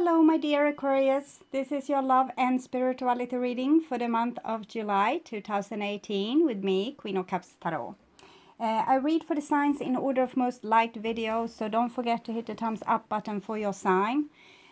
Hello, my dear Aquarius. This is your love and spirituality reading for the month of July 2018 with me, Queen of Cups Tarot. I read for the signs in order of most liked videos, so don't forget to hit the thumbs up button for your sign.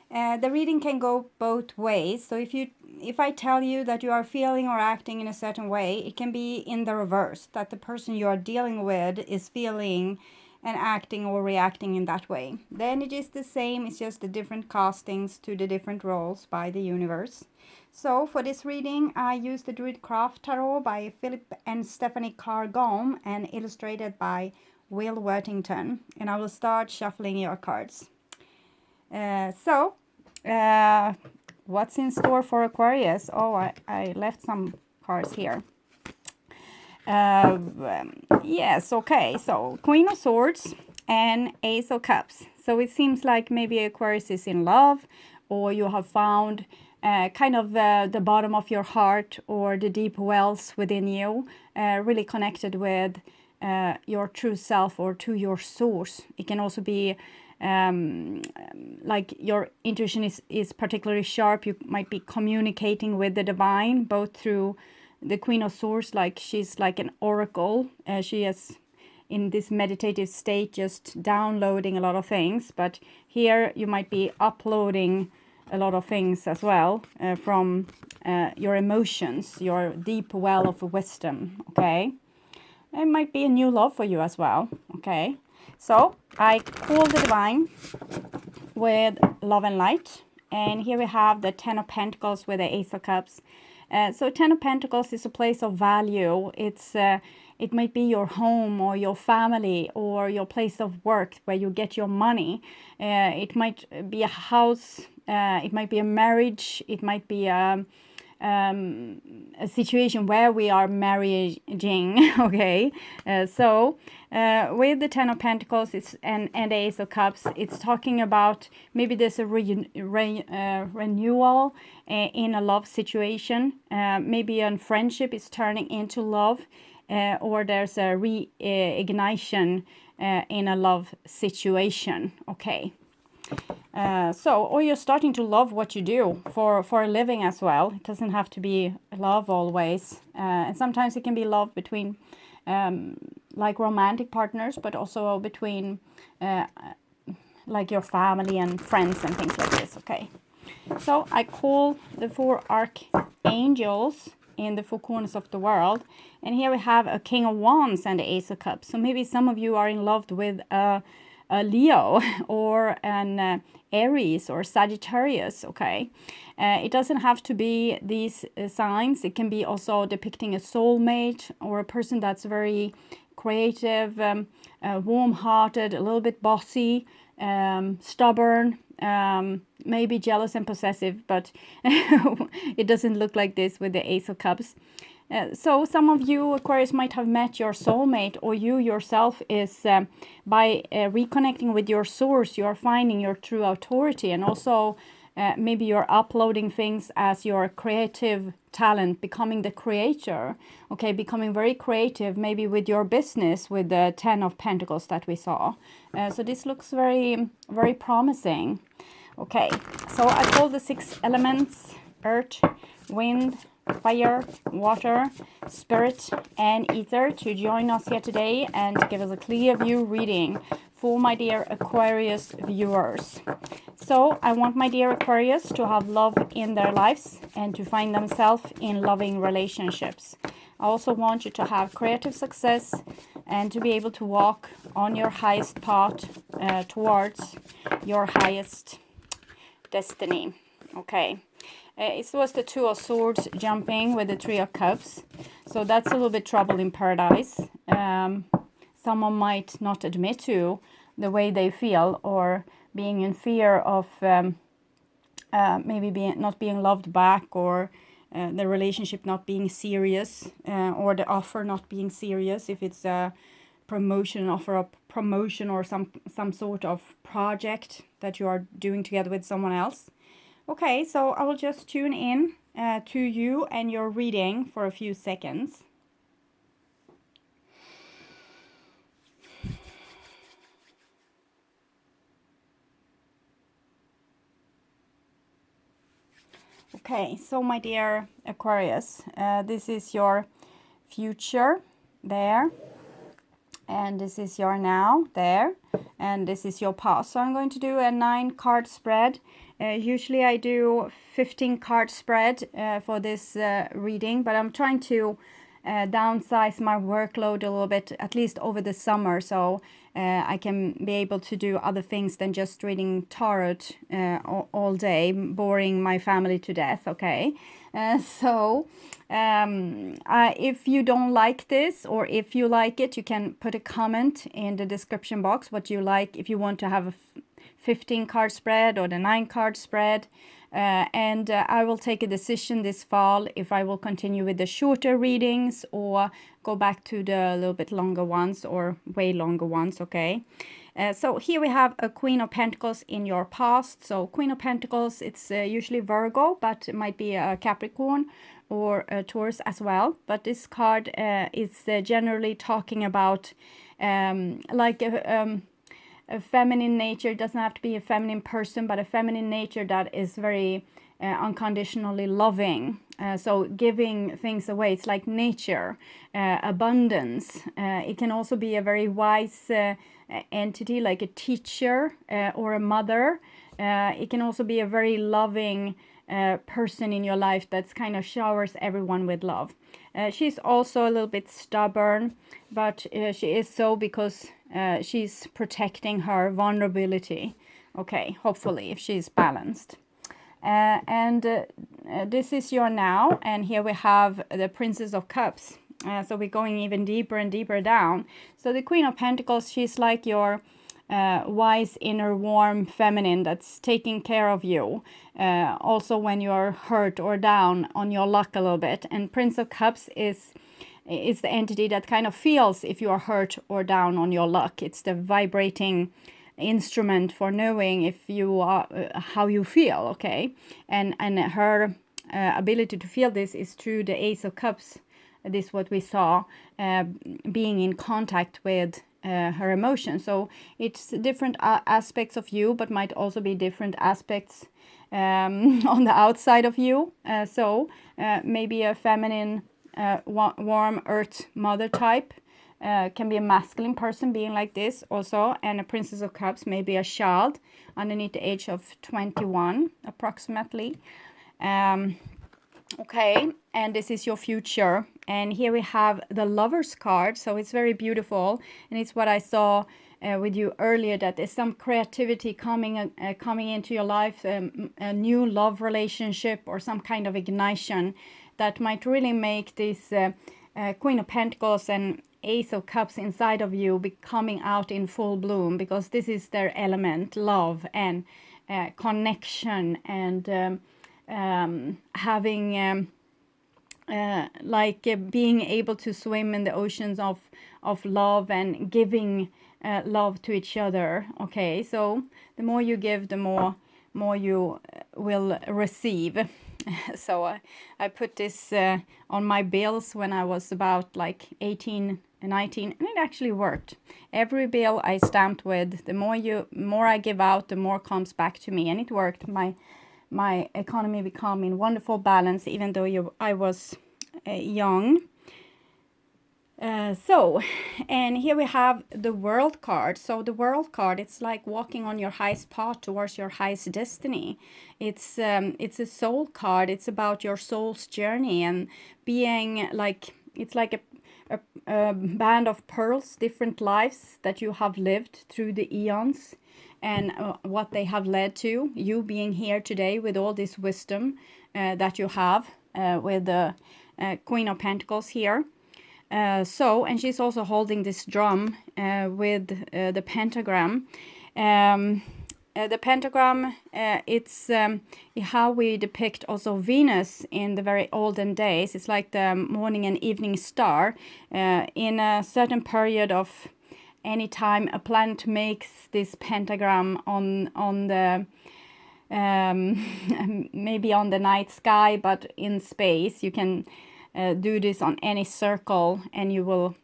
The reading can go both ways, so if I tell you that you are feeling or acting in a certain way, it can be in the reverse, that the person you are dealing with is feeling and acting or reacting in that way. The energy is the same, it's just the different castings to the different roles by the universe. So for this reading, I used the Druidcraft Tarot by Philip and Stephanie Carr-Gom and illustrated by Will Worthington. And I will start shuffling your cards. What's in store for Aquarius? Oh, I left some cards here. Yes, okay, so Queen of Swords and Ace of Cups. So it seems like maybe Aquarius is in love, or you have found kind of the bottom of your heart or the deep wells within you, really connected with your true self or to your source. It can also be like your intuition is particularly sharp. You might be communicating with the divine, both through the Queen of Swords, like she's like an oracle. She is in this meditative state, just downloading a lot of things. But here you might be uploading a lot of things as well from your emotions, your deep well of wisdom, okay? It might be a new love for you as well, okay? So I call the divine with love and light. And here we have the Ten of Pentacles with the Ace of Cups. So Ten of Pentacles is a place of value. It might be your home or your family or your place of work where you get your money. It might be a house. It might be a marriage. It might be a situation where we are marrying, okay? With the Ten of Pentacles and the Ace of Cups, it's talking about maybe there's a renewal in a love situation. Maybe a friendship is turning into love, or there's a reignition in a love situation, okay? Or you're starting to love what you do for a living as well. It doesn't have to be love always. And sometimes it can be love between like romantic partners, but also between like your family and friends and things like this, okay? So I call the four archangels in the four corners of the world. And here we have a King of Wands and the Ace of Cups. So maybe some of you are in love with a Leo or an Aries or Sagittarius, okay? It doesn't have to be these signs. It can be also depicting a soulmate or a person that's very creative, warm-hearted, a little bit bossy, stubborn, maybe jealous and possessive, but it doesn't look like this with the Ace of Cups. So some of you, Aquarius, might have met your soulmate, or you yourself is, by reconnecting with your source, you are finding your true authority, and also maybe you're uploading things as your creative talent, becoming the creator, okay, becoming very creative, maybe with your business, with the Ten of Pentacles that we saw. So this looks very, very promising. Okay, so I call the six elements: earth, wind, fire, water, spirit, and ether to join us here today and to give us a clear view reading for my dear Aquarius viewers. So I want my dear Aquarius to have love in their lives and to find themselves in loving relationships. I also want you to have creative success and to be able to walk on your highest path towards your highest destiny. Okay. It was the Two of Swords jumping with the Three of Cups. So that's a little bit trouble in paradise. Someone might not admit to the way they feel, or being in fear of maybe not being loved back, or the relationship not being serious, or the offer not being serious. If it's a promotion, offer of promotion, or some sort of project that you are doing together with someone else. Okay, so I will just tune in to you and your reading for a few seconds. Okay, so my dear Aquarius, this is your future there, and this is your now there, and this is your past. So I'm going to do a 9-card spread. Usually I do 15-card spread for this reading, but I'm trying to downsize my workload a little bit, at least over the summer, so I can be able to do other things than just reading tarot all day, boring my family to death, okay? If you don't like this, or if you like it, you can put a comment in the description box what you like, if you want to have a 15-card spread or the 9-card spread. I will take a decision this fall if I will continue with the shorter readings or go back to the little bit longer ones or way longer ones, okay? So here we have a Queen of Pentacles in your past. So Queen of Pentacles, it's usually Virgo, but it might be a Capricorn or a Taurus as well. But this card is generally talking about a feminine nature. It doesn't have to be a feminine person, but a feminine nature that is very unconditionally loving. So giving things away, it's like nature, abundance. It can also be a very wise entity, like a teacher or a mother. It can also be a very loving person in your life that's kind of showers everyone with love. She's also a little bit stubborn, but she is so because she's protecting her vulnerability. Okay, hopefully, if she's balanced. This is your now, and here we have the Princess of Cups. So we're going even deeper and deeper down. So the Queen of Pentacles, she's like your wise, inner, warm feminine that's taking care of you. Also when you're hurt or down on your luck a little bit. And Prince of Cups is the entity that kind of feels if you are hurt or down on your luck. It's the vibrating instrument for knowing if you are how you feel, okay? And her ability to feel this is through the Ace of Cups. This is what we saw, being in contact with her emotions. So it's different aspects of you, but might also be different aspects on the outside of you. Maybe a feminine, warm earth mother type. Can be a masculine person being like this also, and a Princess of Cups, maybe a child underneath the age of 21 approximately. Okay, and this is your future, and here we have the Lovers card, so it's very beautiful, and it's what I saw with you earlier, that there's some creativity coming into your life, a new love relationship or some kind of ignition that might really make this Queen of Pentacles and Ace of Cups inside of you be coming out in full bloom, because this is their element, love and connection, and having being able to swim in the oceans of love and giving love to each other. Okay, so the more you give, the more you will receive. So I put this on my bills when I was about like 18 and 19, and it actually worked. Every bill I stamped with, the more I give out, the more comes back to me, and it worked. My economy became in wonderful balance, even though I was young. And here we have the World card. So the World card, it's like walking on your highest path towards your highest destiny. It's a soul card. It's about your soul's journey and being like, it's like a band of pearls, different lives that you have lived through the eons, and what they have led to you being here today with all this wisdom that you have with the Queen of Pentacles here. And she's also holding this drum with the pentagram. The pentagram, it's how we depict also Venus in the very olden days. It's like the morning and evening star. In a certain period of any time a planet makes this pentagram on the maybe on the night sky, but in space you can do this on any circle, and you will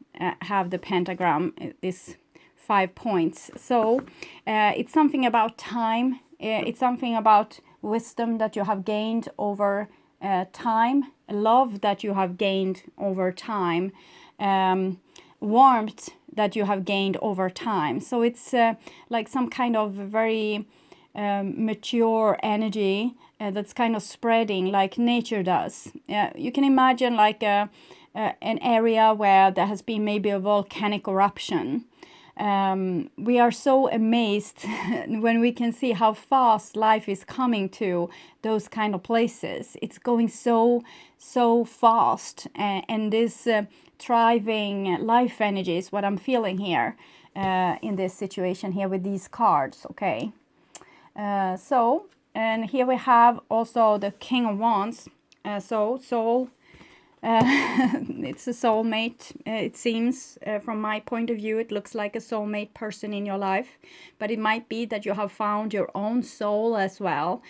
have the pentagram, this 5 points. So it's something about time. It's something about wisdom that you have gained over time, love that you have gained over time, warmth that you have gained over time. So it's like some kind of very mature energy that's kind of spreading like nature does. You can imagine like an area where there has been maybe a volcanic eruption. We are so amazed when we can see how fast life is coming to those kind of places. It's going so fast, and this thriving life energy is what I'm feeling here in this situation here with these cards. Okay, so, and here we have also the King of Wands. Soul. It's a soulmate, it seems. From my point of view, it looks like a soulmate person in your life, but it might be that you have found your own soul as well,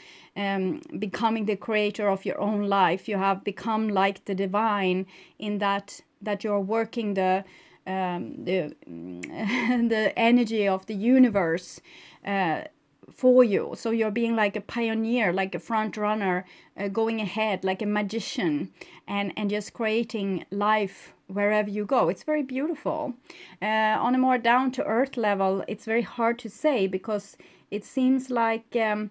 becoming the creator of your own life. You have become like the divine in that you're working the the energy of the universe for you. So you're being like a pioneer, like a front runner, going ahead like a magician, and just creating life wherever you go. It's very beautiful. On a more down to earth level, it's very hard to say, because it seems like a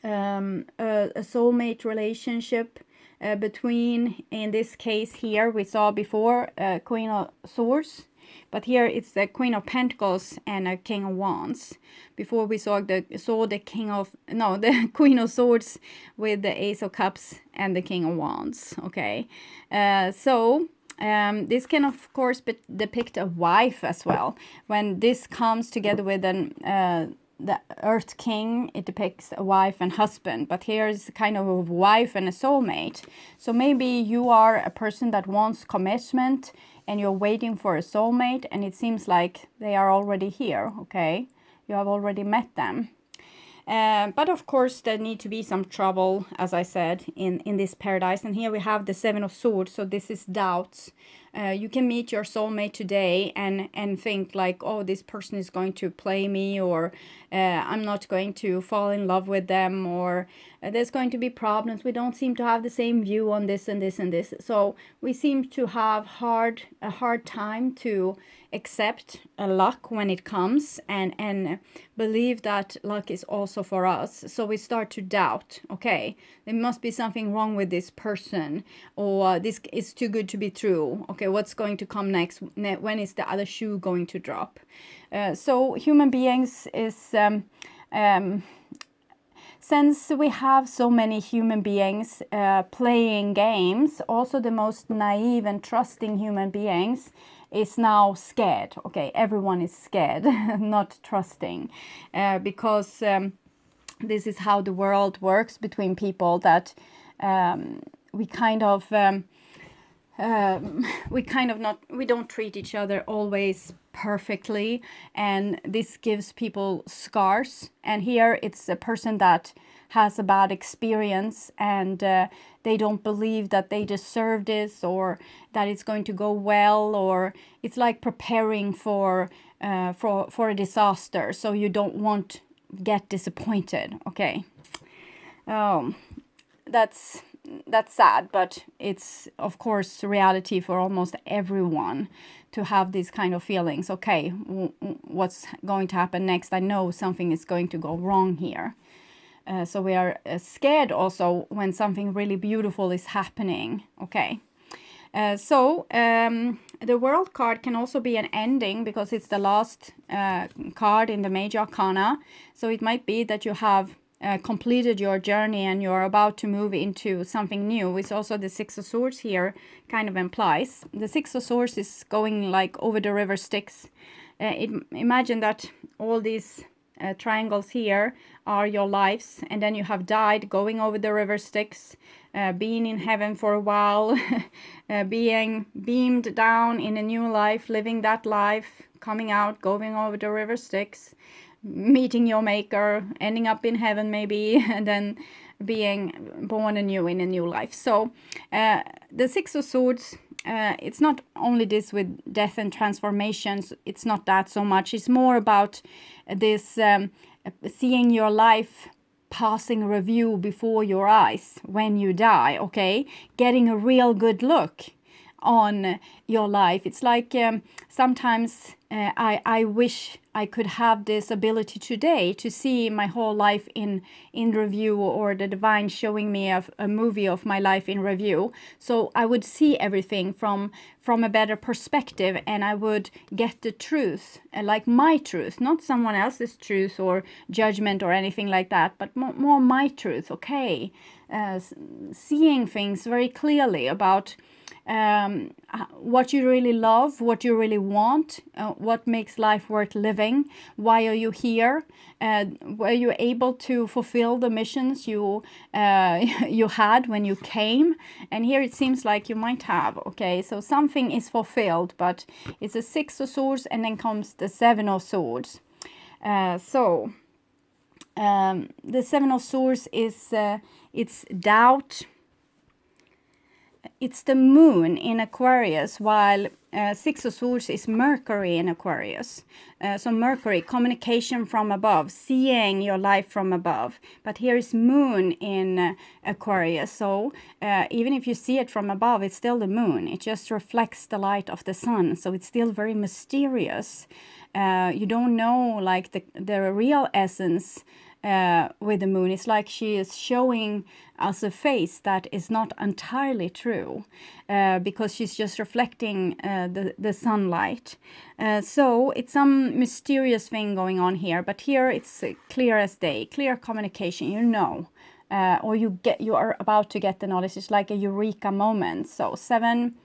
soulmate relationship between, in this case here we saw before, Queen of Swords, but here it's the Queen of Pentacles and a King of Wands. Before we saw the Queen of Swords with the Ace of Cups and the King of Wands. Okay, so this can of course depict a wife as well. When this comes together with the Earth King, it depicts a wife and husband, but here's kind of a wife and a soulmate. So maybe you are a person that wants commitment and you're waiting for a soulmate, and it seems like they are already here. Okay, you have already met them. But of course there need to be some trouble, as I said, in this paradise. And here we have the Seven of Swords, so this is doubts. You can meet your soulmate today and think like, oh, this person is going to play me, or I'm not going to fall in love with them, or there's going to be problems. We don't seem to have the same view on this and this and this. So we seem to have a hard time to accept luck when it comes, and believe that luck is also for us. So we start to doubt, okay, there must be something wrong with this person, or this is too good to be true. Okay, what's going to come next? When is the other shoe going to drop? So human beings is since we have so many human beings playing games, also the most naive and trusting human beings is now scared. Okay, everyone is scared, not trusting, because this is how the world works between people, that we don't treat each other always perfectly, and this gives people scars. And here it's a person that has a bad experience, and they don't believe that they deserve this, or that it's going to go well, or it's like preparing for a disaster, so you don't want to get disappointed. Okay, that's sad, but it's of course reality for almost everyone to have these kind of feelings. Okay, what's going to happen next? I know something is going to go wrong here. So we are scared also when something really beautiful is happening. Okay, so the World card can also be an ending, because it's the last card in the Major Arcana. So it might be that you have completed your journey and you're about to move into something new, which also the Six of Swords here kind of implies. The Six of Swords is going like over the river Styx. Imagine that all these triangles here are your lives, and then you have died going over the river Styx, being in heaven for a while, being beamed down in a new life, living that life, coming out, going over the river Styx, meeting your maker, ending up in heaven maybe, and then being born anew in a new life. So the Six of Swords, it's not only this with death and transformations, it's not that so much. It's more about this seeing your life passing review before your eyes when you die, okay? Getting a real good look on your life. It's like sometimes I wish I could have this ability today to see my whole life in review, or the divine showing me a movie of my life in review. So I would see everything from a better perspective, and I would get the truth, like my truth, not someone else's truth or judgment or anything like that, but more my truth, okay? Seeing things very clearly about what you really love, what you really want, what makes life worth living, why are you here, were you able to fulfill the missions you you had when you came? And here it seems like you might have, okay? So something is fulfilled, but it's a 6 of Swords, and then comes the 7 of Swords. The 7 of Swords is it's doubt. It's the moon in Aquarius, while 6 of Swords is Mercury in Aquarius. So Mercury, communication from above, seeing your life from above. But here is moon in Aquarius. So even if you see it from above, it's still the moon. It just reflects the light of the sun. So it's still very mysterious. You don't know like the real essence with the moon. It's like she is showing us a face that is not entirely true, because she's just reflecting the sunlight. So it's some mysterious thing going on here, but here it's clear as day, clear communication, you know, or you are about to get the knowledge. It's like a eureka moment. So 7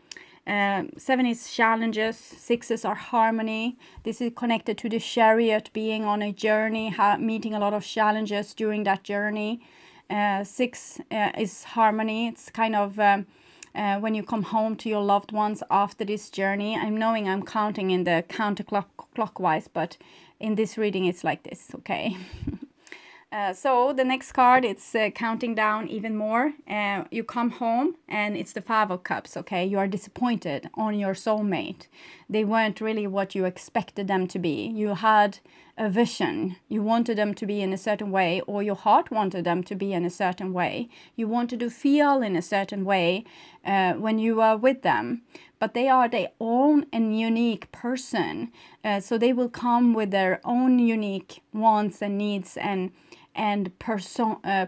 is challenges, 6s are harmony. This is connected to the Chariot, being on a journey, meeting a lot of challenges during that journey. 6 is harmony. It's kind of when you come home to your loved ones after this journey. I'm counting in the counterclockwise, but in this reading it's like this, okay? So the next card, it's counting down even more. You come home and it's the 5 of Cups, okay? You are disappointed on your soulmate. They weren't really what you expected them to be. You had a vision. You wanted them to be in a certain way, or your heart wanted them to be in a certain way. You wanted to feel in a certain way when you were with them. But they are their own and unique person. So they will come with their own unique wants and needs and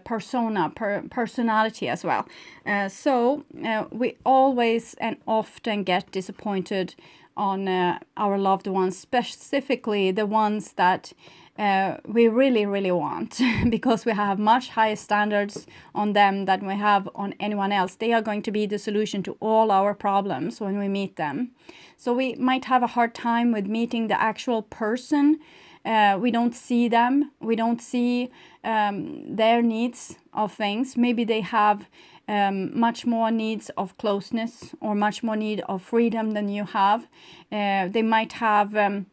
personality as well. So we always and often get disappointed on our loved ones, specifically the ones that we really, really want, because we have much higher standards on them than we have on anyone else. They are going to be the solution to all our problems when we meet them. So we might have a hard time with meeting the actual person. We don't see them. We don't see their needs of things. Maybe they have much more needs of closeness, or much more need of freedom than you have. They might have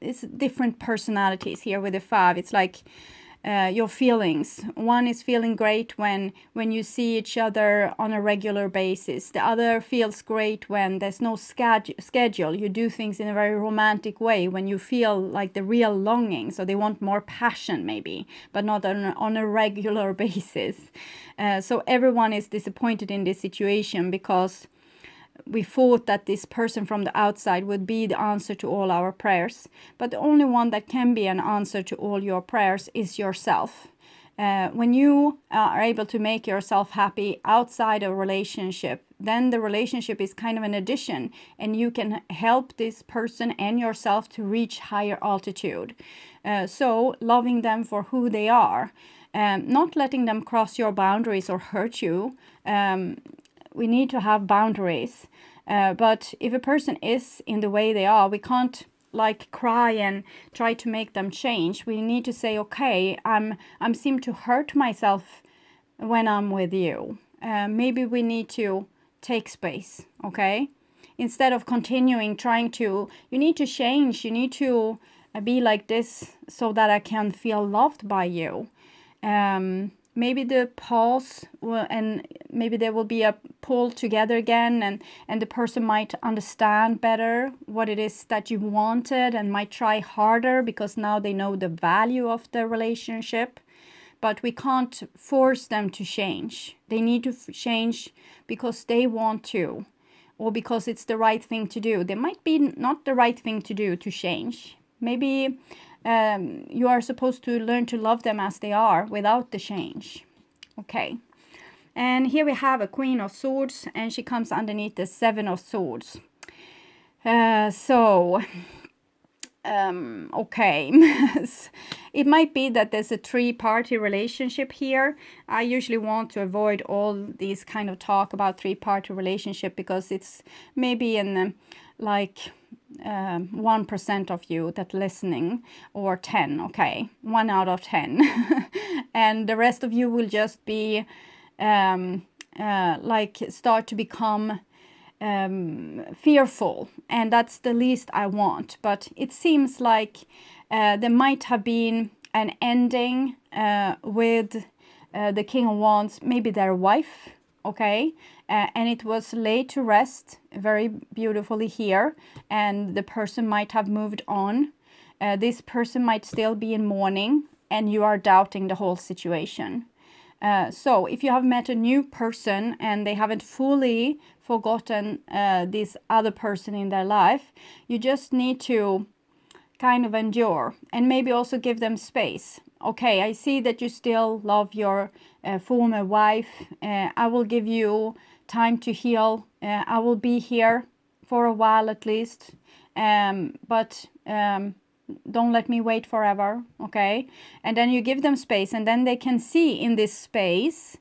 it's different personalities here with the 5. It's like your feelings. One is feeling great when you see each other on a regular basis. The other feels great when there's no schedule. You do things in a very romantic way, when you feel like the real longing. So they want more passion maybe, but not on a regular basis. So everyone is disappointed in this situation, because we thought that this person from the outside would be the answer to all our prayers. But the only one that can be an answer to all your prayers is yourself. When you are able to make yourself happy outside a relationship, then the relationship is kind of an addition, and you can help this person and yourself to reach higher altitude. So loving them for who they are, not letting them cross your boundaries or hurt you. We need to have boundaries. But if a person is in the way they are, we can't like cry and try to make them change. We need to say, okay, I'm seem to hurt myself when I'm with you. Maybe we need to take space, okay? Instead of continuing you need to change. You need to be like this so that I can feel loved by you. Maybe the pause and maybe there will be a pull together again, and the person might understand better what it is that you wanted and might try harder, because now they know the value of the relationship. but we can't force them to change. They need to change because they want to, or because it's the right thing to do. They might be not the right thing to do to change. Maybe you are supposed to learn to love them as they are without the change. Okay. And here we have a Queen of Swords, and she comes underneath the Seven of Swords. Okay. It might be that there's a three-party relationship here. I usually want to avoid all these kind of talk about three-party relationship because it's maybe in like 1% of you that listening, or 10, okay, 1 out of 10. And the rest of you will just be like start to become fearful, and that's the least I want. But it seems like there might have been an ending with the King of Wands, maybe their wife, okay, and it was laid to rest very beautifully here, and the person might have moved on. This person might still be in mourning, and you are doubting the whole situation. So if you have met a new person and they haven't fully forgotten this other person in their life, you just need to kind of endure and maybe also give them space. Okay, I see that you still love your former wife. I will give you time to heal. I will be here for a while at least. But don't let me wait forever, okay? And then you give them space, and then they can see in this space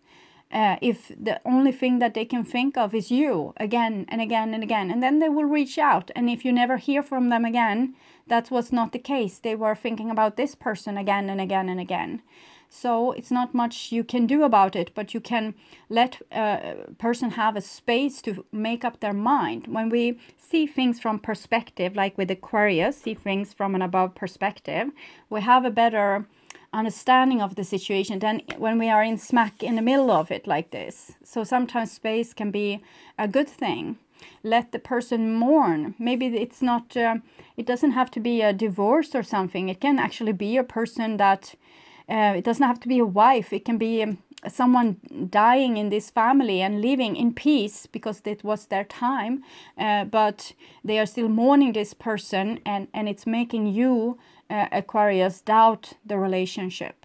if the only thing that they can think of is you again and again and again, and then they will reach out. And if you never hear from them again, that was not the case. They were thinking about this person again and again and again. So it's not much you can do about it, but you can let a person have a space to make up their mind. When we see things from perspective, like with Aquarius, see things from an above perspective, we have a better understanding of the situation than when we are in smack in the middle of it like this. So sometimes space can be a good thing. Let the person mourn. Maybe it's not, it doesn't have to be a divorce or something. It can actually be a person that it doesn't have to be a wife. It can be someone dying in this family and living in peace because it was their time. But they are still mourning this person, and it's making you, Aquarius, doubt the relationship.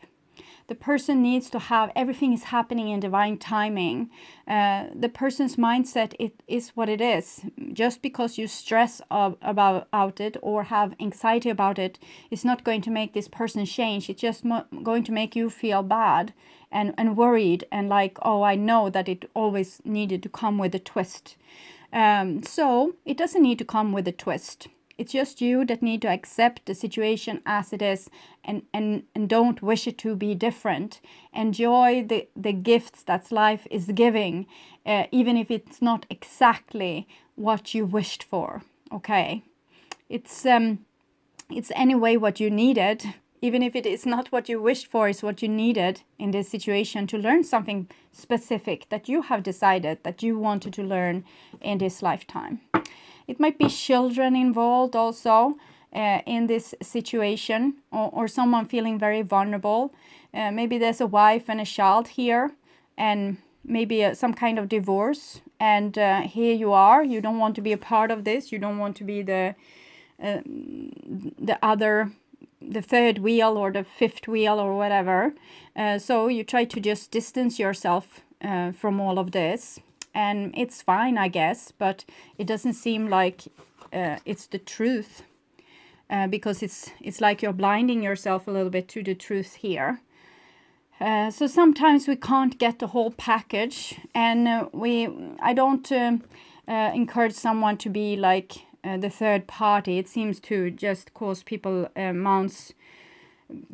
The person needs to have everything is happening in divine timing. The person's mindset, it is what it is. Just because you stress about it or have anxiety about it, it's not going to make this person change. It's just going to make you feel bad and worried and like, oh, I know that it always needed to come with a twist. So it doesn't need to come with a twist. It's just you that need to accept the situation as it is and don't wish it to be different. Enjoy the gifts that life is giving, even if it's not exactly what you wished for, okay? It's anyway what you needed, even if it is not what you wished for, is what you needed in this situation to learn something specific that you have decided that you wanted to learn in this lifetime. It might be children involved also in this situation, or someone feeling very vulnerable. Maybe there's a wife and a child here, and maybe some kind of divorce. And here you are. You don't want to be a part of this. You don't want to be the third wheel or the fifth wheel or whatever. So you try to just distance yourself from all of this. And it's fine, I guess, but it doesn't seem like it's the truth, because it's like you're blinding yourself a little bit to the truth here. So sometimes we can't get the whole package, and I don't encourage someone to be like the third party. It seems to just cause people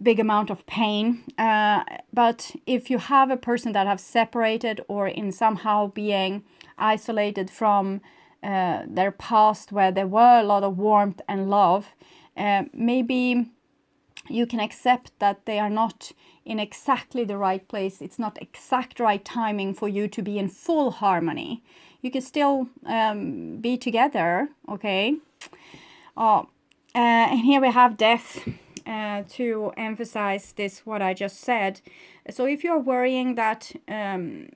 big amount of pain. But if you have a person that have separated or in somehow being isolated from their past where there were a lot of warmth and love, maybe you can accept that they are not in exactly the right place. It's not exact right timing for you to be in full harmony. You can still be together, okay? And here we have death. to emphasize this, what I just said. So if you're worrying that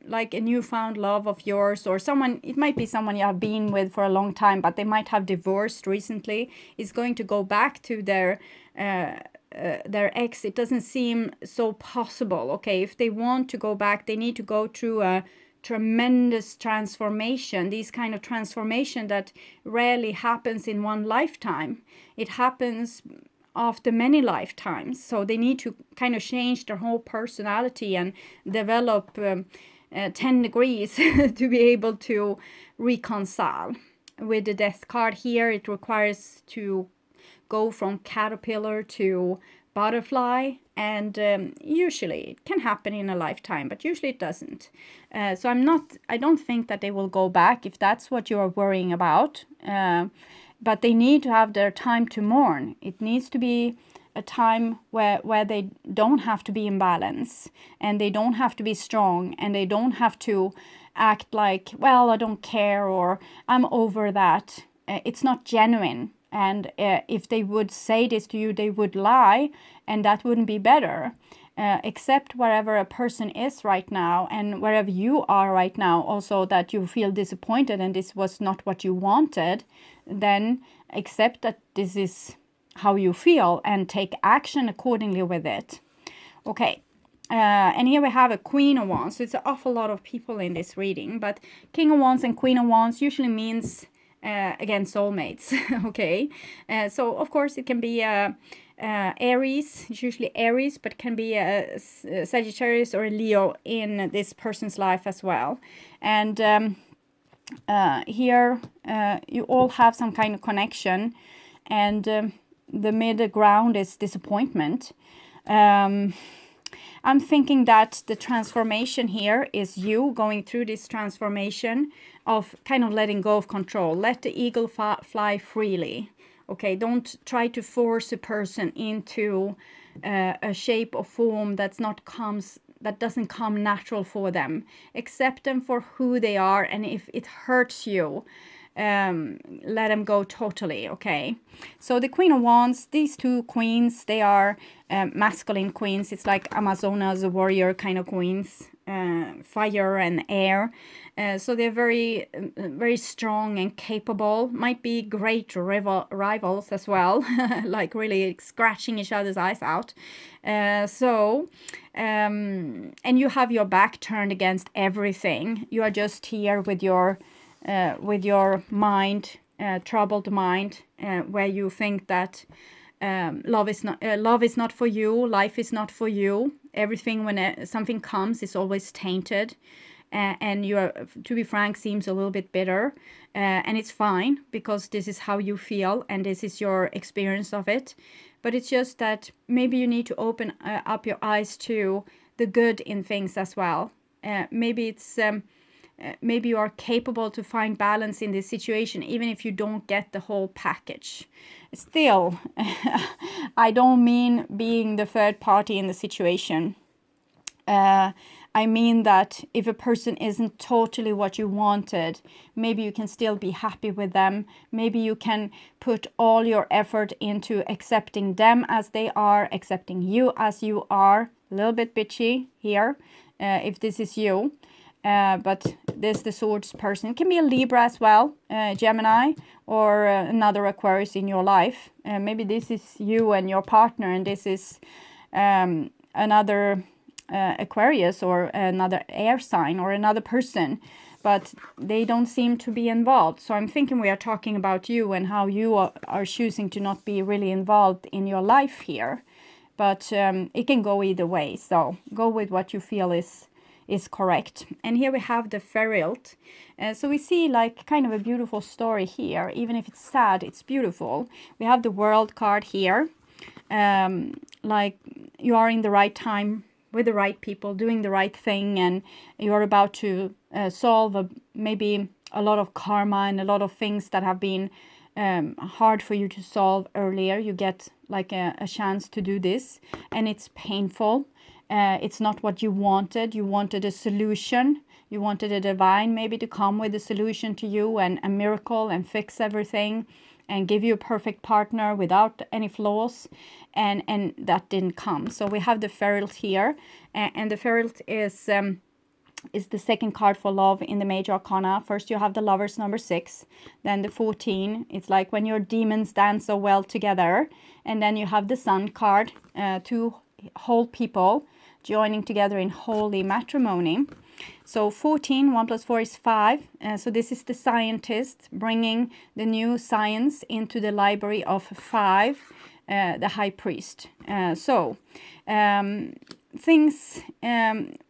like a newfound love of yours, or someone, it might be someone you have been with for a long time, but they might have divorced recently, is going to go back to their ex, it doesn't seem so possible. Okay, if they want to go back, they need to go through a tremendous transformation, these kind of transformation that rarely happens in one lifetime. It happens after many lifetimes. So they need to kind of change their whole personality and develop 10 degrees to be able to reconcile. With the death card here, it requires to go from caterpillar to butterfly, and usually it can happen in a lifetime, but usually it doesn't. So I don't think that they will go back if that's what you are worrying about. But they need to have their time to mourn. It needs to be a time where they don't have to be in balance, and they don't have to be strong, and they don't have to act like, well, I don't care, or I'm over that. It's not genuine. And if they would say this to you, they would lie, and that wouldn't be better. Accept wherever a person is right now, and wherever you are right now, also that you feel disappointed and this was not what you wanted, then accept that this is how you feel and take action accordingly with it. Okay. And here we have a Queen of Wands. So it's an awful lot of people in this reading, but King of Wands and Queen of Wands usually means again, soulmates. Okay, so of course it can be Aries, it's usually Aries, but can be a Sagittarius or a Leo in this person's life as well. And here you all have some kind of connection, and the middle ground is disappointment. I'm thinking that the transformation here is you going through this transformation of kind of letting go of control. Let the eagle fly freely. Okay, don't try to force a person into a shape or form that doesn't come natural for them. Accept them for who they are, and if it hurts you, let them go totally. Okay, so the Queen of Wands, these two queens, they are masculine queens. It's like Amazonas, warrior kind of queens, fire and air. So they're very very strong and capable. Might be great rivals as well, like really scratching each other's eyes out. And you have your back turned against everything. You are just here with your mind, troubled mind, where you think that love is not for you, life is not for you. Everything, when something comes, is always tainted, and you are, to be frank, seems a little bit bitter, and it's fine, because this is how you feel and this is your experience of it. But it's just that maybe you need to open up your eyes to the good in things as well. Maybe you are capable to find balance in this situation, even if you don't get the whole package. Still, I don't mean being the third party in the situation. I mean that if a person isn't totally what you wanted, maybe you can still be happy with them. Maybe you can put all your effort into accepting them as they are, accepting you as you are. A little bit bitchy here, if this is you. But this the Swords person. It can be a Libra as well, Gemini, or another Aquarius in your life. Maybe this is you and your partner, and this is another Aquarius, or another air sign, or another person, but they don't seem to be involved. So I'm thinking we are talking about you and how you are choosing to not be really involved in your life here. But it can go either way, so go with what you feel is correct. And here we have the Ferret. So we see like kind of a beautiful story here. Even if it's sad, it's beautiful. We have the World card here. Like you are in the right time with the right people, doing the right thing, and you're about to solve maybe a lot of karma and a lot of things that have been hard for you to solve earlier. You get like a chance to do this, and it's painful. It's not what you wanted. You wanted a solution. You wanted a divine maybe to come with a solution to you, and a miracle, and fix everything. and give you a perfect partner without any flaws, and that didn't come. So we have the Ferret here, and the Ferret is the second card for love in the major arcana. First you have the Lovers, number 6, then the 14. It's like when your demons dance so well together. And then you have the Sun card, two whole people joining together in holy matrimony. So 14, 1 plus 4 is 5. So this is the scientist bringing the new science into the library of 5, the high priest. Things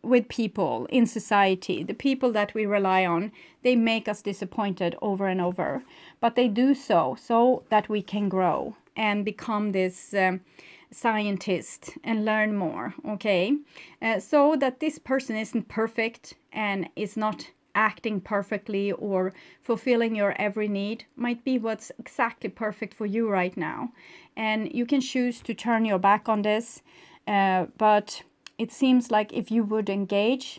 with people in society, the people that we rely on, they make us disappointed over and over. But they do so that we can grow and become this scientist and learn more, okay? So that this person isn't perfect and is not acting perfectly or fulfilling your every need, might be what's exactly perfect for you right now. And you can choose to turn your back on this, but it seems like if you would engage,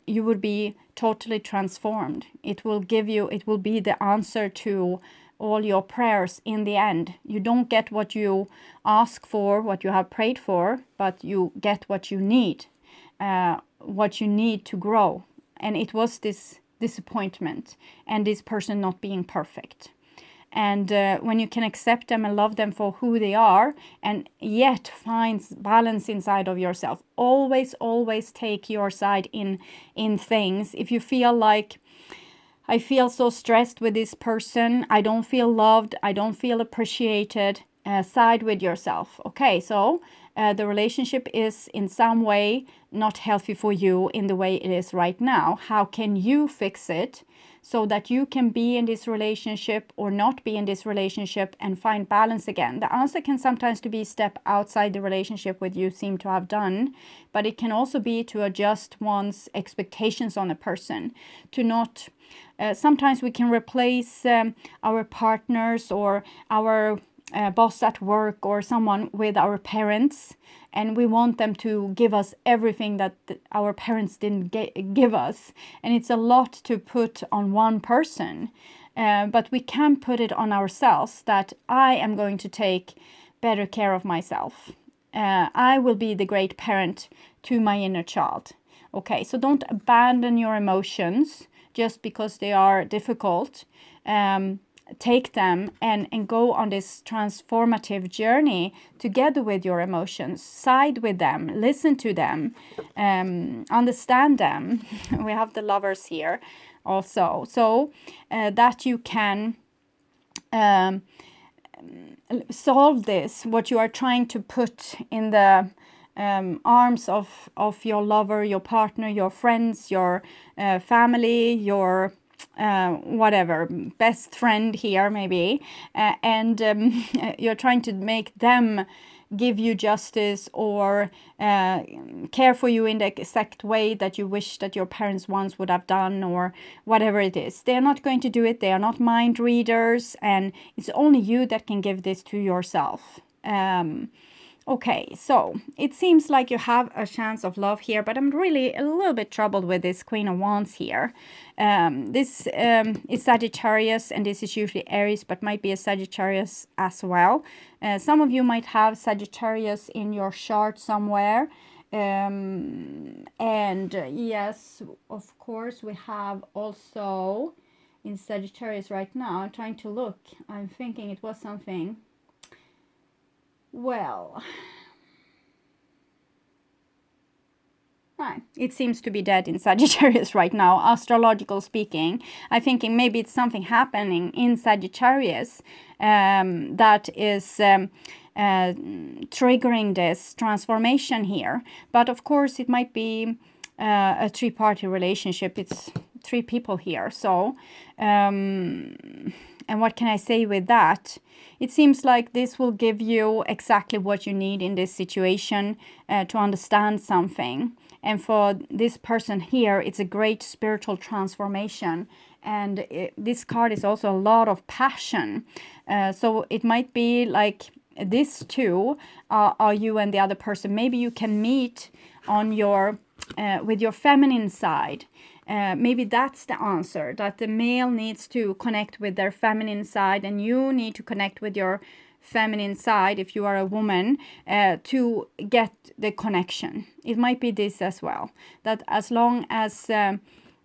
you would be totally transformed. It will be the answer to all your prayers in the end. You don't get what you ask for, what you have prayed for, but you get what you need to grow. And it was this disappointment and this person not being perfect. And when you can accept them and love them for who they are, and yet find balance inside of yourself, always take your side in things. If you feel like, I feel so stressed with this person, I don't feel loved, I don't feel appreciated, side with yourself. Okay, so the relationship is in some way not healthy for you in the way it is right now. How can you fix it so that you can be in this relationship or not be in this relationship and find balance again? The answer can sometimes to be step outside the relationship, which you seem to have done, but it can also be to adjust one's expectations on a person, to not sometimes we can replace our partners or our boss at work or someone with our parents, and we want them to give us everything that our parents didn't give us, and it's a lot to put on one person, but we can put it on ourselves, that I am going to take better care of myself. I will be the great parent to my inner child. Okay, so don't abandon your emotions just because they are difficult. Take them and go on this transformative journey together with your emotions. Side with them, listen to them, understand them. We have the Lovers here also, so that you can solve this, what you are trying to put in the arms of your lover, your partner, your friends, your family, your whatever, best friend here maybe, and you're trying to make them give you justice or care for you in the exact way that you wish that your parents once would have done, or whatever it is. They're not going to do it. They are not mind readers, and it's only you that can give this to yourself. Okay, so it seems like you have a chance of love here, but I'm really a little bit troubled with this Queen of Wands here. This is Sagittarius, and this is usually Aries, but might be a Sagittarius as well. Some of you might have Sagittarius in your chart somewhere. And yes, of course, we have also in Sagittarius right now. I'm trying to look. I'm thinking it was something. Well, right. It seems to be dead in Sagittarius right now, astrological speaking. I'm thinking maybe it's something happening in Sagittarius that is triggering this transformation here. But of course, it might be a three-party relationship. It's 3 people here. So, and what can I say with that? It seems like this will give you exactly what you need in this situation to understand something. And for this person here, it's a great spiritual transformation. And this card is also a lot of passion. So it might be like this two are you and the other person. Maybe you can meet on your with your feminine side. Maybe that's the answer, that the male needs to connect with their feminine side, and you need to connect with your feminine side if you are a woman, to get the connection. It might be this as well, that as long as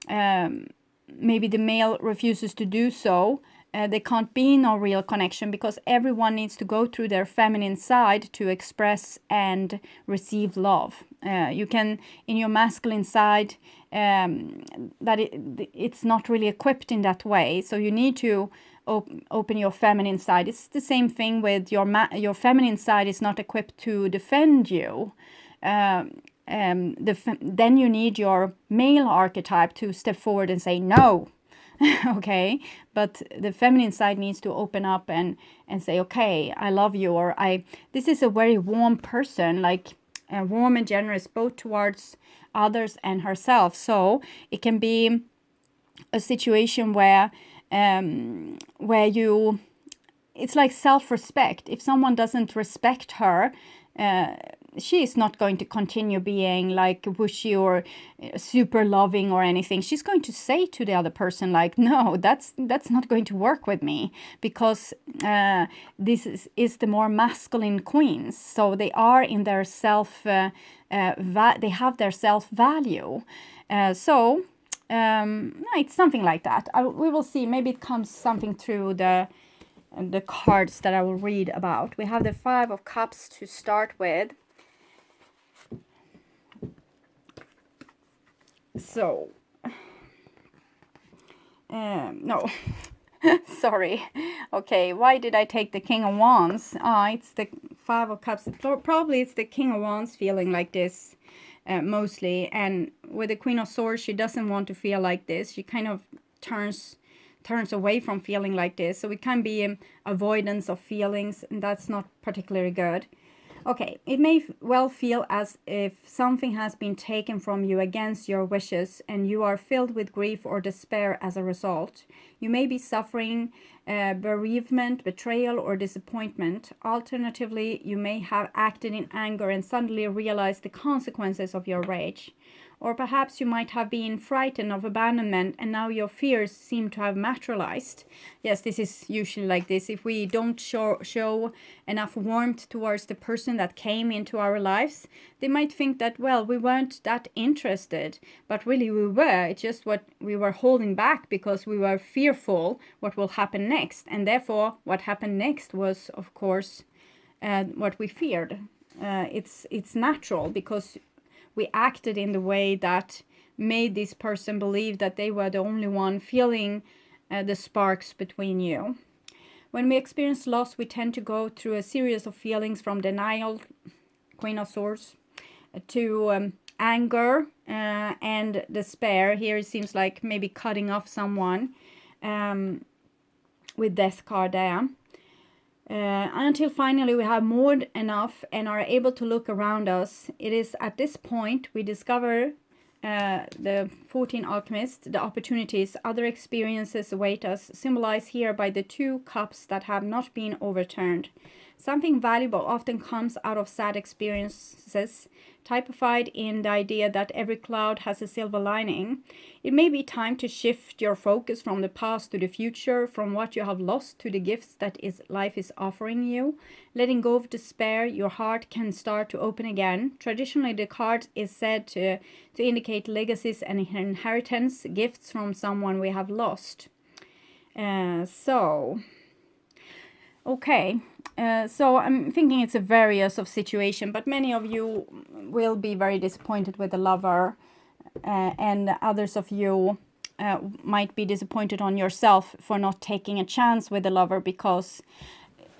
maybe the male refuses to do so, there can't be no real connection, because everyone needs to go through their feminine side to express and receive love. You can, in your masculine side, it's not really equipped in that way, so you need to open your feminine side. It's the same thing with your feminine side is not equipped to defend you. Then you need your male archetype to step forward and say no. Okay, but the feminine side needs to open up and say, okay, I love you, or this is a very warm person, like warm and generous both towards others and herself. So it can be a situation where it's like self-respect. If someone doesn't respect her, she is not going to continue being like wishy or super loving or anything. She's going to say to the other person like, no, that's not going to work with me, because this is the more masculine queens. So they are in their they have their self-value. So it's something like that. We will see. Maybe it comes something through the cards that I will read about. We have the 5 of Cups to start with. So, no, sorry. Okay, why did I take the King of Wands? It's the 5 of Cups. Probably it's the King of Wands feeling like this, mostly. And with the Queen of Swords, she doesn't want to feel like this. She kind of turns away from feeling like this. So it can be avoidance of feelings, and that's not particularly good. Okay, it may well feel as if something has been taken from you against your wishes, and you are filled with grief or despair as a result. You may be suffering bereavement, betrayal, or disappointment. Alternatively, you may have acted in anger and suddenly realized the consequences of your rage. Or perhaps you might have been frightened of abandonment, and now your fears seem to have materialized. Yes, this is usually like this. If we don't show enough warmth towards the person that came into our lives, they might think that, well, we weren't that interested, but really we were. It's just what we were holding back because we were fearful what will happen next. And therefore, what happened next was, of course, what we feared. It's natural, because we acted in the way that made this person believe that they were the only one feeling the sparks between you. When we experience loss, we tend to go through a series of feelings from denial, Queen of Swords, to anger and despair. Here it seems like maybe cutting off someone with Death card there. Until finally we have more enough and are able to look around us. It is at this point we discover the 14 alchemists, the opportunities, other experiences await us, symbolized here by the 2 cups that have not been overturned. Something valuable often comes out of sad experiences, typified in the idea that every cloud has a silver lining. It may be time to shift your focus from the past to the future, from what you have lost to the gifts that life is offering you. Letting go of despair, your heart can start to open again. Traditionally, the card is said to indicate legacies and inheritance, gifts from someone we have lost. Okay. So I'm thinking it's a various of situation, but many of you will be very disappointed with the lover, and others of you might be disappointed on yourself for not taking a chance with the lover because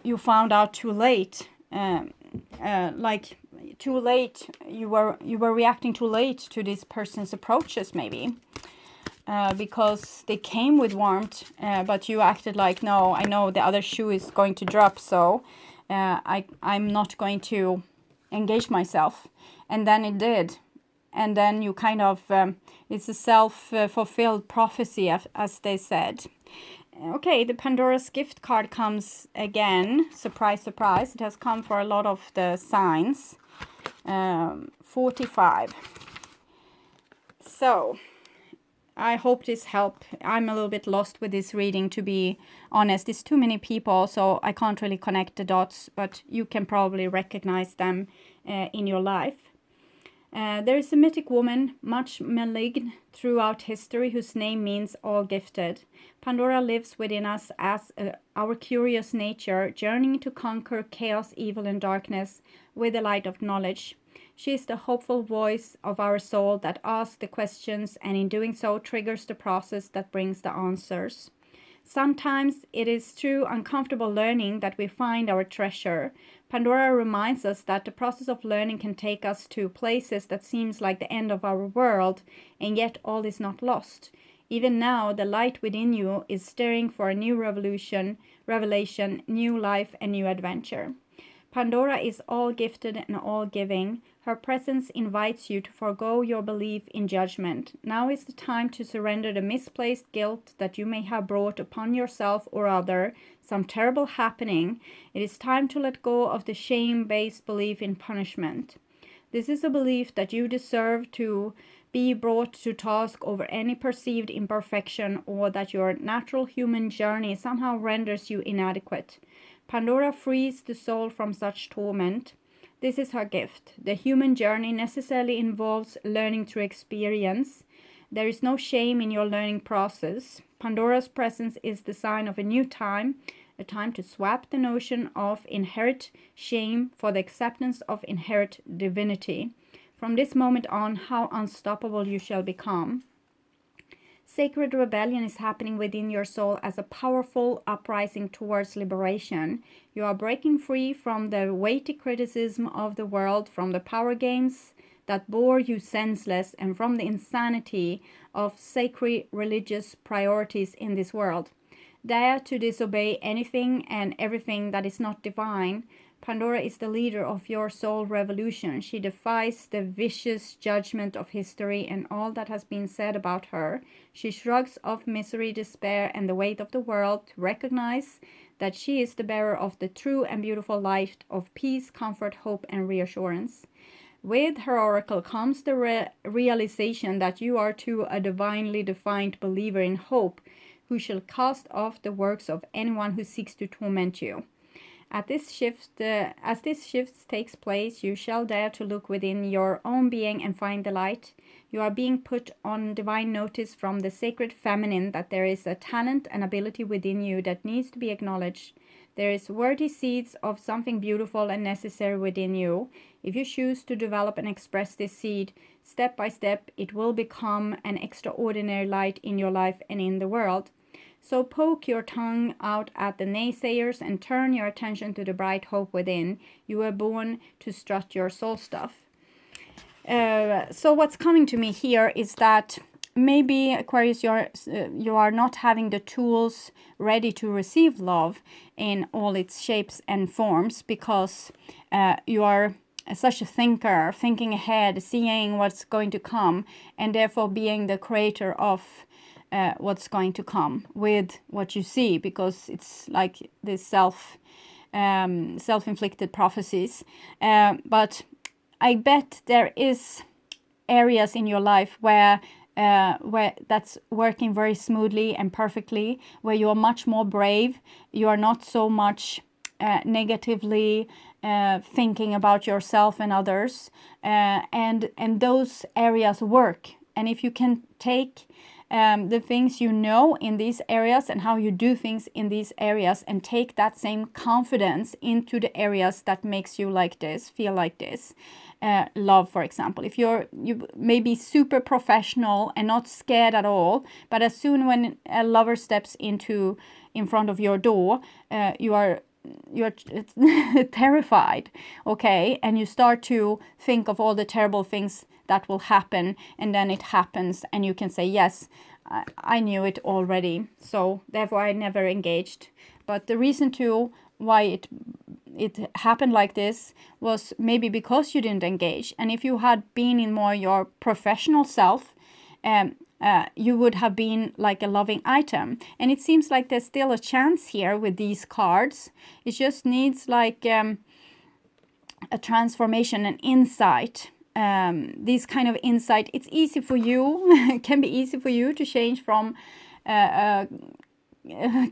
you found out too late. Too late. You were reacting too late to this person's approaches, maybe. Because they came with warmth, but you acted like, no, I know the other shoe is going to drop, so I'm not going to engage myself. And then it did. And then you kind of, it's a self-fulfilled prophecy, as they said. Okay, the Pandora's gift card comes again. Surprise, surprise. It has come for a lot of the signs. 45. So I hope this helped. I'm a little bit lost with this reading, to be honest. It's too many people, so I can't really connect the dots, but you can probably recognize them in your life. There is a mythic woman, much maligned throughout history, whose name means all gifted. Pandora lives within us as our curious nature, journeying to conquer chaos, evil, and darkness with the light of knowledge. She is the hopeful voice of our soul that asks the questions, and in doing so triggers the process that brings the answers. Sometimes it is through uncomfortable learning that we find our treasure. Pandora reminds us that the process of learning can take us to places that seems like the end of our world, and yet all is not lost. Even now, the light within you is stirring for a new revelation, new life, and new adventure. Pandora is all gifted and all giving. Her presence invites you to forego your belief in judgment. Now is the time to surrender the misplaced guilt that you may have brought upon yourself or other, some terrible happening. It is time to let go of the shame-based belief in punishment. This is a belief that you deserve to be brought to task over any perceived imperfection, or that your natural human journey somehow renders you inadequate. Pandora frees the soul from such torment. This is her gift. The human journey necessarily involves learning through experience. There is no shame in your learning process. Pandora's presence is the sign of a new time, a time to swap the notion of inherent shame for the acceptance of inherent divinity. From this moment on, how unstoppable you shall become. Sacred rebellion is happening within your soul as a powerful uprising towards liberation. You are breaking free from the weighty criticism of the world, from the power games that bore you senseless, and from the insanity of sacred religious priorities in this world. Dare to disobey anything and everything that is not divine. Pandora is the leader of your soul revolution. She defies the vicious judgment of history and all that has been said about her. She shrugs off misery, despair, and the weight of the world to recognize that she is the bearer of the true and beautiful light of peace, comfort, hope, and reassurance. With her oracle comes the realization that you are too a divinely defined believer in hope, who shall cast off the works of anyone who seeks to torment you. As this shift takes place, you shall dare to look within your own being and find the light. You are being put on divine notice from the sacred feminine that there is a talent and ability within you that needs to be acknowledged. There is worthy seeds of something beautiful and necessary within you. If you choose to develop and express this seed, step by step, it will become an extraordinary light in your life and in the world. So poke your tongue out at the naysayers and turn your attention to the bright hope within. You were born to strut your soul stuff. So what's coming to me here is that maybe, Aquarius, you are not having the tools ready to receive love in all its shapes and forms, because you are such a thinker, thinking ahead, seeing what's going to come, and therefore being the creator of what's going to come with what you see, because it's like this self-inflicted prophecies. But I bet there is areas in your life where that's working very smoothly and perfectly, where you are much more brave. You are not so much negatively thinking about yourself and others, and those areas work. And if you can take the things you know in these areas and how you do things in these areas, and take that same confidence into the areas that makes you like this, feel like this. Love, for example. If you may be super professional and not scared at all, but as soon when a lover steps in front of your door, you're terrified, okay? And you start to think of all the terrible things that will happen, and then it happens, and you can say, yes, I knew it already, so therefore I never engaged. But the reason why it happened like this was maybe because you didn't engage. And if you had been in more your professional self, you would have been like a loving item. And it seems like there's still a chance here with these cards. It just needs like a transformation and insight. this kind of insight, it's easy for you, it can be easy for you to change from a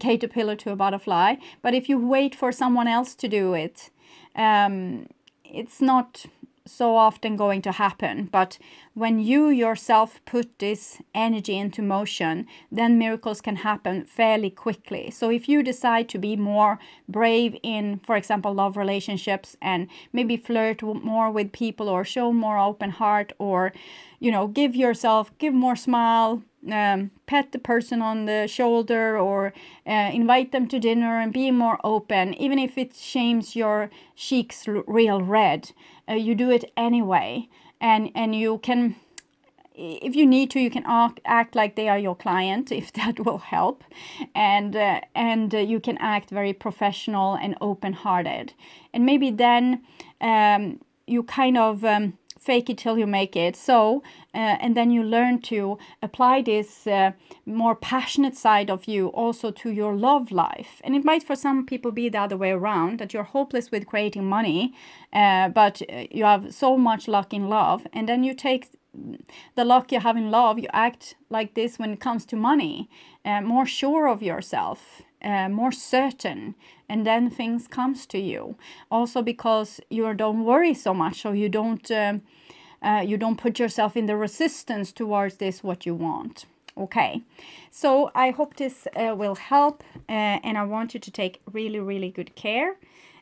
caterpillar to a butterfly. But if you wait for someone else to do it, it's not so often going to happen. But when you yourself put this energy into motion, then miracles can happen fairly quickly. So if you decide to be more brave in, for example, love relationships, and maybe flirt more with people, or show more open heart, or, you know, give more smile, pet the person on the shoulder, or invite them to dinner, and be more open, even if it shames your cheeks real red, you do it anyway. And you can, if you need to, you can act like they are your client, if that will help. And you can act very professional and open-hearted. And maybe then you kind of fake it till you make it. So, and then you learn to apply this more passionate side of you also to your love life. And it might for some people be the other way around, that you're hopeless with creating money, but you have so much luck in love. And then you take the luck you have in love, you act like this when it comes to money, more sure of yourself, more certain, and then things comes to you. Also because you don't worry so much, so you don't put yourself in the resistance towards this what you want. Okay, so I hope this will help, and I want you to take really, really good care.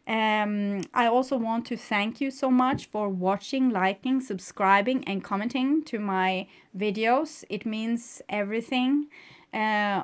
I also want to thank you so much for watching, liking, subscribing, and commenting to my videos. It means everything.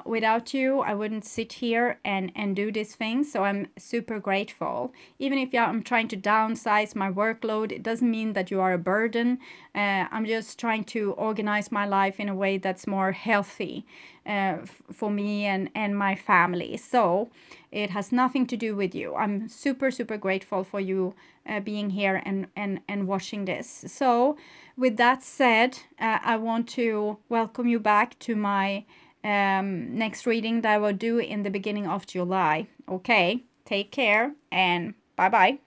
Without you, I wouldn't sit here and do these things. So I'm super grateful. Even if I'm trying to downsize my workload, it doesn't mean that you are a burden. I'm just trying to organize my life in a way that's more healthy for me and my family. So it has nothing to do with you. I'm super, super grateful for you being here and watching this. So with that said, I want to welcome you back to my next reading that I will do in the beginning of July. Okay, take care and bye bye.